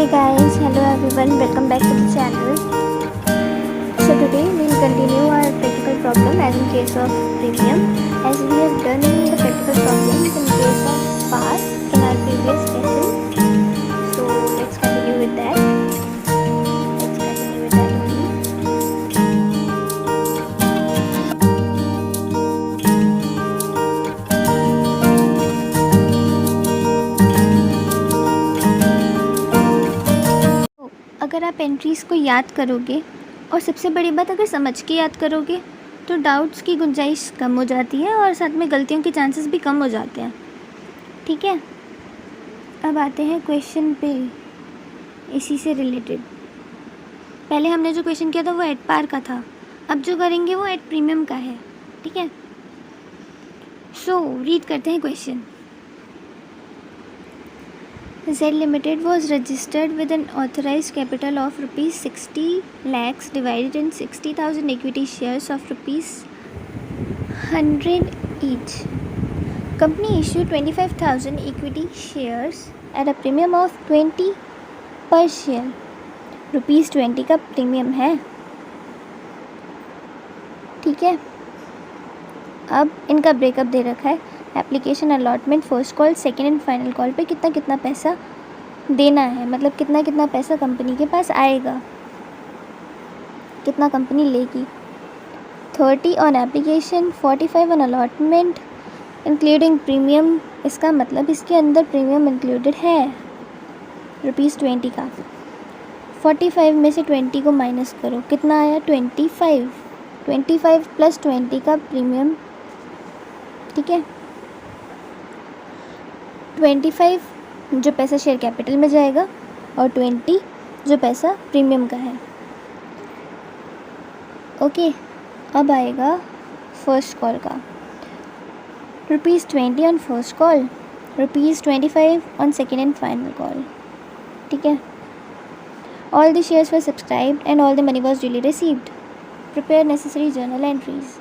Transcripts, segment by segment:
Hey guys, hello everyone, welcome back to the channel. So today we will continue our practical problem as in case of premium, as we have done the practical problems in case of past in our previous lesson. So let's continue with that. अगर आप entries को याद करोगे और सबसे बड़ी बात अगर समझ के याद करोगे तो डाउट्स की गुंजाइश कम हो जाती है और साथ में गलतियों के चांसेस भी कम हो जाते हैं। ठीक है, अब आते हैं क्वेश्चन पे इसी से रिलेटेड। पहले हमने जो क्वेश्चन किया था वो एट पार का था, अब जो करेंगे वो एट प्रीमियम का है। ठीक है, सो रीड करते हैं question. Z Limited was registered with an authorized capital of rupees 60 lakhs divided in 60,000 equity shares of rupees 100 each. Company issued 25,000 equity shares at a premium of 20 per share. Rupees 20 का premium है। ठीक है, अब इनका breakup दे रखा है। Application, allotment, first call, second and final call पे कितना कितना पैसा देना है, मतलब कितना कितना पैसा कंपनी के पास आएगा, कितना कंपनी लेगी। 30 on application, 45 on allotment including premium. इसका मतलब इसके अंदर प्रीमियम इंक्लूडेड है रुपीज़ 20 का। 45 में से 20 को माइनस करो, कितना आया 25। 25 प्लस 20 का प्रीमियम। ठीक है, 25 जो पैसा शेयर कैपिटल में जाएगा और 20 जो पैसा प्रीमियम का है। ओके, अब आएगा फर्स्ट कॉल का। Rupees 20 on first call, rupees 25 on second and final call. ठीक है, all the shares were subscribed and all the money was duly received. Prepare necessary journal entries.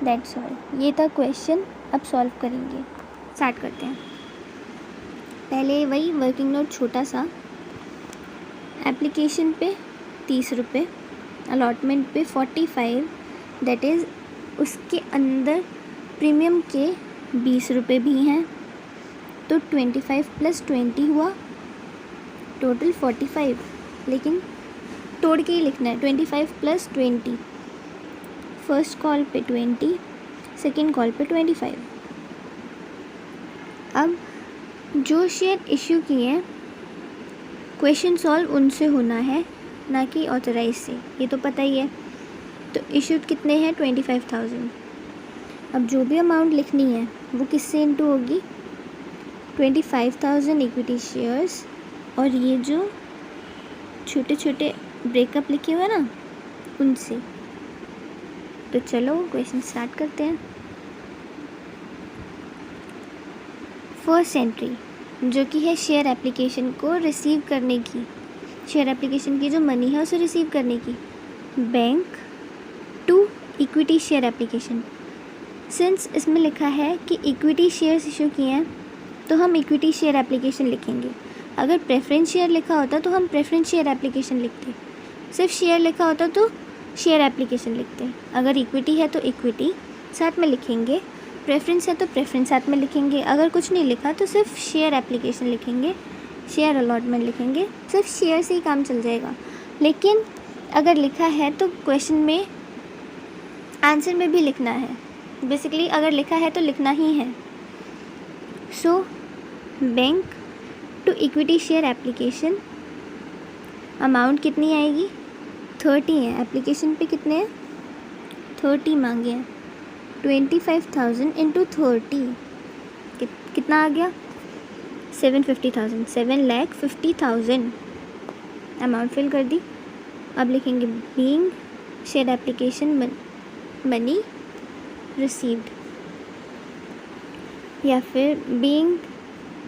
That's all, ये था question. अब solve करेंगे, start करते हैं। पहले वही वर्किंग नोट छोटा सा। एप्लीकेशन पे 30 रुपये, अलॉटमेंट पे 45, दैट इज़ उसके अंदर प्रीमियम के 20 रुपये भी हैं, तो 25 प्लस 20 हुआ टोटल 45। लेकिन तोड़ के ही लिखना है, 25 प्लस 20। फर्स्ट कॉल पे 20, सेकेंड कॉल पे 25। अब जो शेयर इशू किए हैं क्वेश्चन सॉल्व उनसे होना है, ना कि ऑथराइज से, ये तो पता ही है। तो इशूड कितने हैं 25,000। अब जो भी अमाउंट लिखनी है वो किससे इंटू होगी, 25,000 इक्विटी शेयर्स और ये जो छोटे छोटे ब्रेकअप लिखे हुए हैं ना उनसे। तो चलो क्वेश्चन स्टार्ट करते हैं। फर्स्ट एंट्री जो कि है शेयर एप्लीकेशन को रिसीव करने की, शेयर एप्लीकेशन की जो मनी है उसे रिसीव करने की। Bank to equity share application. Since इसमें लिखा है कि इक्विटी शेयर्स इशू किए हैं तो हम इक्विटी शेयर एप्लीकेशन लिखेंगे। अगर प्रेफरेंस शेयर लिखा होता तो हम प्रेफरेंस शेयर एप्लीकेशन लिखते, सिर्फ शेयर लिखा होता तो शेयर एप्लीकेशन लिखते। अगर इक्विटी है तो इक्विटी साथ में लिखेंगे, प्रेफरेंस है तो प्रेफरेंस साथ में लिखेंगे। अगर कुछ नहीं लिखा तो सिर्फ शेयर एप्लीकेशन लिखेंगे, शेयर अलॉटमेंट लिखेंगे, सिर्फ शेयर से ही काम चल जाएगा। लेकिन अगर लिखा है तो क्वेश्चन में आंसर में भी लिखना है। बेसिकली अगर लिखा है तो लिखना ही है। So bank to equity share application, amount कितनी आएगी 30 है। एप्लीकेशन पे कितने हैं 30 मांगे हैं। 25,000 इंटू 30 कितना आ गया 750,000, 7,50,000। अमाउंट फिल कर दी। अब लिखेंगे being share application money received, या फिर being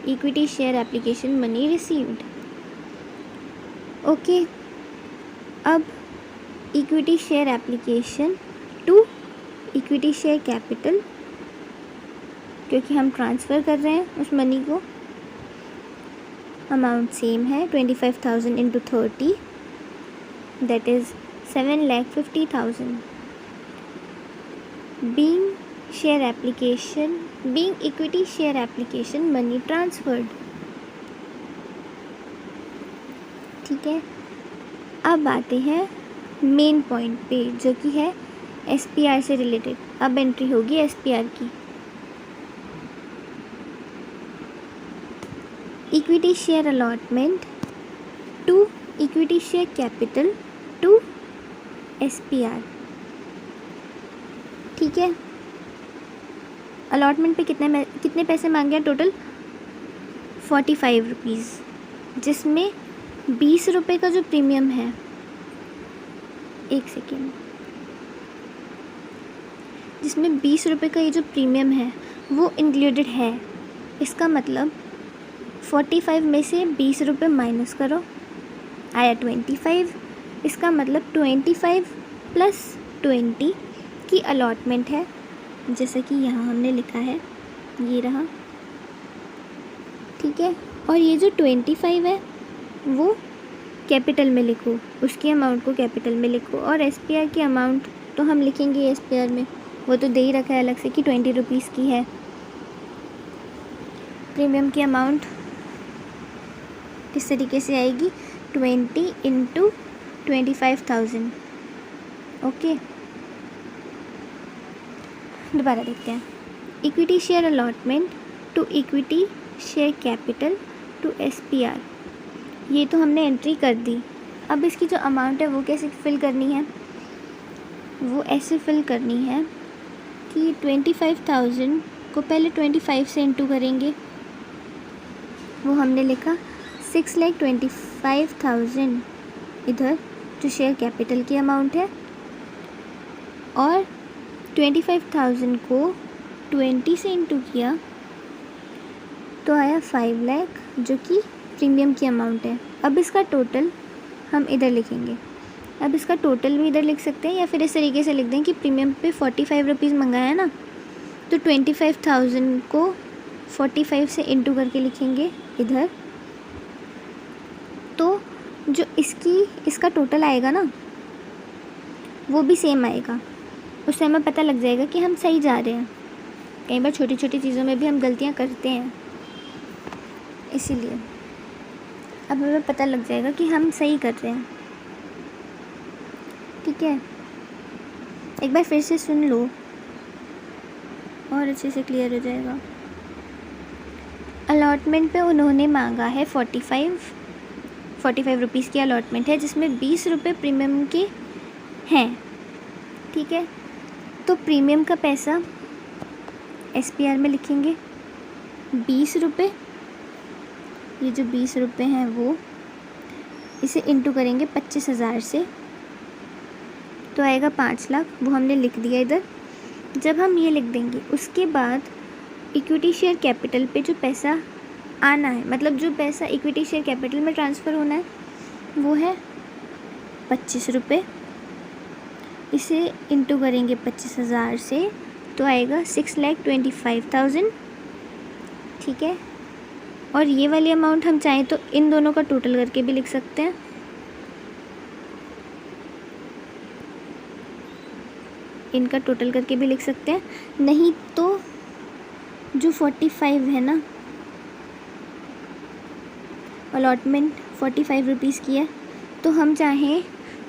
equity share application money received. Okay, अब equity share application to equity share capital, क्योंकि हम ट्रांसफ़र कर रहे हैं उस मनी को, अमाउंट सेम है 25,000 into 30 that is 7,50,000. Being equity share application money transferred. ठीक है, अब आते हैं मेन पॉइंट पे जो कि है SPR से रिलेटेड. अब एंट्री होगी SPR की. Equity share allotment to equity share capital to SPR. ठीक है, अलॉटमेंट पे कितने पैसे मांगे हैं टोटल 45 रुपीज़, जिसमें 20 रुपये का जो प्रीमियम है, एक सेकेंड, जिसमें 20 रुपये का ये जो प्रीमियम है वो इंक्लूडेड है. इसका मतलब 45 में से 20 रुपये माइनस करो, आया 25. इसका मतलब 25 प्लस 20 की अलॉटमेंट है, जैसा कि यहाँ हमने लिखा है, ये रहा. ठीक है, और ये जो 25 है वो कैपिटल में लिखो, उसकी अमाउंट को कैपिटल में लिखो. और SPR की अमाउंट तो हम लिखेंगे SPR में, वो तो दे ही रखा है अलग से कि 20 रुपीज़ की है. प्रीमियम की अमाउंट किस तरीके से आएगी, 20 इंटू 25,000. ओके, दोबारा देखते हैं. Equity share allotment to equity share capital to SPR. ये तो हमने एंट्री कर दी. अब इसकी जो अमाउंट है वो कैसे फिल करनी है, वो ऐसे फिल करनी है कि 25,000 को पहले 25 से इंटू करेंगे. वो हमने लिखा 6,25,000 इधर जो शेयर कैपिटल की अमाउंट है, और 25,000 को 20 से इंटू किया तो आया 5 लाख जो कि प्रीमियम की अमाउंट है. अब इसका टोटल हम इधर लिखेंगे. अब इसका टोटल भी इधर लिख सकते हैं, या फिर इस तरीके से लिख दें कि प्रीमियम पे 45 रुपीज़ मंगाया है ना, तो 25,000 को 45 से इंटू करके लिखेंगे इधर. तो जो इसका टोटल आएगा ना वो भी सेम आएगा. उससे हमें पता लग जाएगा कि हम सही जा रहे हैं. कई बार छोटी छोटी चीज़ों में भी हम गलतियाँ करते हैं, इसीलिए अब हमें पता लग जाएगा कि हम सही कर रहे हैं. ठीक है, एक बार फिर से सुन लो और अच्छे से क्लियर हो जाएगा. अलॉटमेंट पे उन्होंने मांगा है 45 रुपीज़ की अलॉटमेंट है, जिसमें 20 रुपये प्रीमियम के हैं. ठीक है, तो प्रीमियम का पैसा SPR में लिखेंगे 20 रुपये. ये जो 20 रुपये हैं वो इसे इंटू करेंगे 25,000 से, तो आएगा 5 लाख. वो हमने लिख दिया इधर. जब हम ये लिख देंगे उसके बाद इक्विटी शेयर कैपिटल पे जो पैसा आना है, मतलब जो पैसा इक्विटी शेयर कैपिटल में ट्रांसफ़र होना है वो है 25 रुपये. इसे इंटू करेंगे 25,000 से, तो आएगा 6,25,000. ठीक है, और ये वाली अमाउंट हम चाहें तो इन दोनों का टोटल करके भी लिख सकते हैं. इनका टोटल करके भी लिख सकते हैं, नहीं तो जो 45 है ना, अलॉटमेंट 45 रुपीज़ की है, तो हम चाहें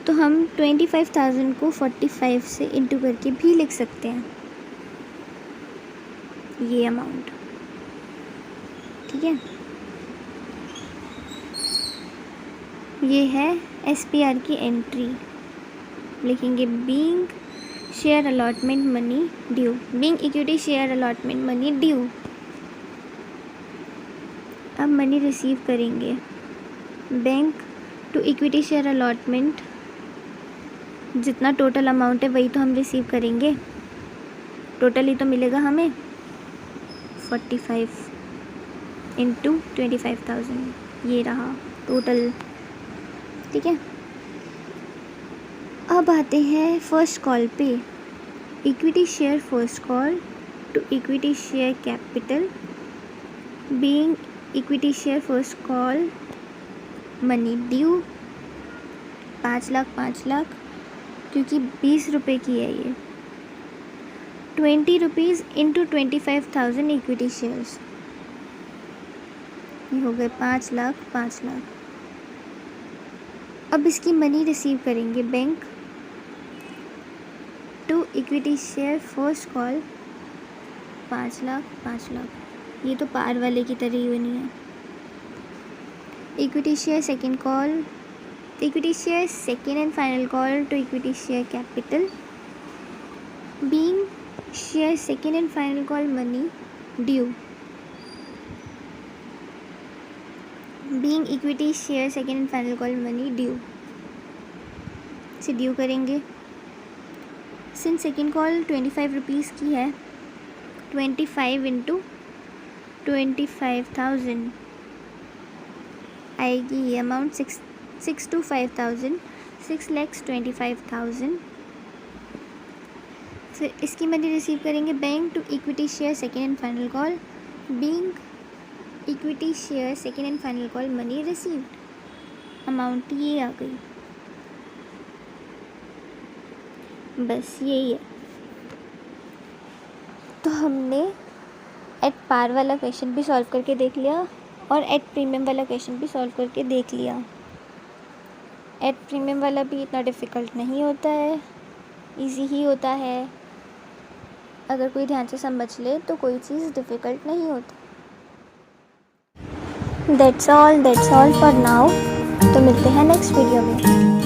तो हम 25,000 को 45 से इंटू करके भी लिख सकते हैं ये अमाउंट. ठीक है, ये है SPR की एंट्री. लिखेंगे being share allotment money due, being equity share allotment money due. अब मनी रिसीव करेंगे. Bank to equity share allotment, जितना टोटल अमाउंट है वही तो हम रिसीव करेंगे. टोटल ही तो मिलेगा हमें 45 इंटू 25,000, ये रहा टोटल. ठीक है, अब आते हैं फर्स्ट कॉल पे. Equity share first call to equity share capital being equity share first call money due 5 lakh 5 lakh, क्योंकि 20 रुपये की है ये। 20 रुपीज़ इंटू 25,000 इक्विटी शेयर्स, ये हो गए 5 लाख 5 लाख। अब इसकी मनी रिसीव करेंगे bank to equity share first call 5 lakh 5 lakh. ये तो पार वाले की तरह ही बनी है। Equity share second call, equity share second and final call to equity share capital, being share second and final call money due, being equity share second and final call money due से due करेंगे। Since second call 25 rupees की है, 25 into 25,000 आएगी ये amount 6 to 5,000, 6,25,000। फिर इसकी money receive करेंगे bank to equity share second and final call, being equity share second and final call money received, amount ये आ गई। बस यही है। तो हमने एट पार वाला क्वेश्चन भी सॉल्व करके देख लिया और एट प्रीमियम वाला क्वेश्चन भी सॉल्व करके देख लिया। एट प्रीमियम वाला भी इतना डिफ़िकल्ट नहीं होता है, इजी ही होता है। अगर कोई ध्यान से समझ ले तो कोई चीज़ डिफ़िकल्ट नहीं होती। That's all for now. तो मिलते हैं नेक्स्ट वीडियो में।